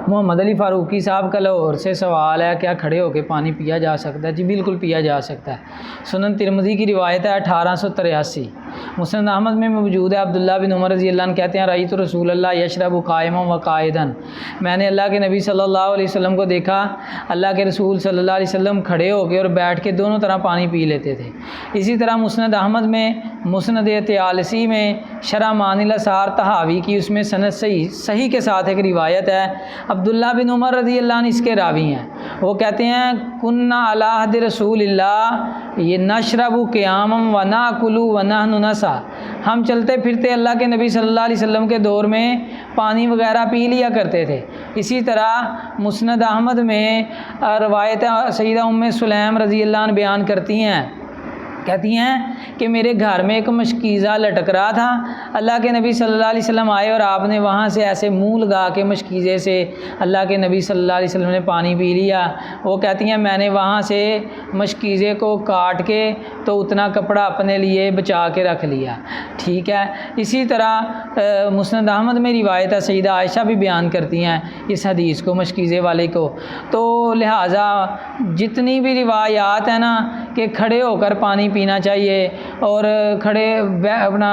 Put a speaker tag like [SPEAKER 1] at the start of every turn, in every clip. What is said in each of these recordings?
[SPEAKER 1] محمد علی فاروقی صاحب کا لاہور سے سوال ہے، کیا کھڑے ہو کے پانی پیا جا سکتا ہے؟ جی بالکل پیا جا سکتا ہے۔ سنن ترمذی کی روایت ہے 1883، مسند احمد میں موجود ہے۔ عبداللہ بن عمر رضی اللہ عنہ کہتے ہیں رأیت رسول اللہ یشرب قائما و قاعدا، میں نے اللہ کے نبی صلی اللہ علیہ وسلم کو دیکھا، اللہ کے رسول صلی اللہ علیہ وسلم کھڑے ہو کے اور بیٹھ کے دونوں طرح پانی پی لیتے تھے۔ اسی طرح مسند احمد میں، مسند طیالسی میں، شرح معانی الاثار طحاوی کی اس میں سند صحیح کے ساتھ ایک روایت ہے۔ عبداللہ بن عمر رضی اللہ عنہ اس کے راوی ہیں، وہ کہتے ہیں کننا علی عہد رسول اللہ یہ نشرب قیاما و ناکل و نحن نسا، ہم چلتے پھرتے اللہ کے نبی صلی اللہ علیہ وسلم کے دور میں پانی وغیرہ پی لیا کرتے تھے۔ اسی طرح مسند احمد میں روایت سیدہ ام سلیم رضی اللہ عنہ بیان کرتی ہیں، کہتی ہیں کہ میرے گھر میں ایک مشکیزہ لٹک رہا تھا، اللہ کے نبی صلی اللہ علیہ وسلم آئے اور آپ نے وہاں سے ایسے منہ لگا کے مشکیزے سے اللہ کے نبی صلی اللہ علیہ وسلم نے پانی پی لیا۔ وہ کہتی ہیں میں نے وہاں سے مشکیزے کو کاٹ کے تو اتنا کپڑا اپنے لیے بچا کے رکھ لیا۔ ٹھیک ہے، اسی طرح مسند احمد میں روایت ہے، سیدہ عائشہ بھی بیان کرتی ہیں اس حدیث کو، مشکیزے والے کو۔ تو لہٰذا جتنی بھی روایات ہیں نا کہ کھڑے ہو کر پانی پینا چاہیے، اور کھڑے اپنا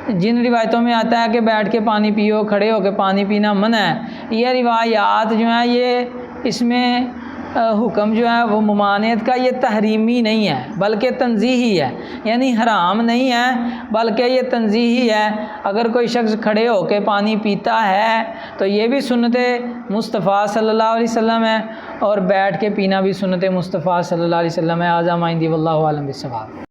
[SPEAKER 1] جن روایتوں میں آتا ہے کہ بیٹھ کے پانی پیو، کھڑے ہو کے پانی پینا منع ہے، یہ روایات جو ہیں یہ اس میں حکم جو ہے وہ ممانعت کا یہ تحریمی نہیں ہے بلکہ تنزیہی ہے، یعنی حرام نہیں ہے بلکہ یہ تنزیہی ہے۔ اگر کوئی شخص کھڑے ہو کے پانی پیتا ہے تو یہ بھی سنت مصطفیٰ صلی اللہ علیہ وسلم ہے، اور بیٹھ کے پینا بھی سنت مصطفیٰ صلی اللہ علیہ وسلم ہے۔ ھذا ما عندی واللہ اعلم بالصواب۔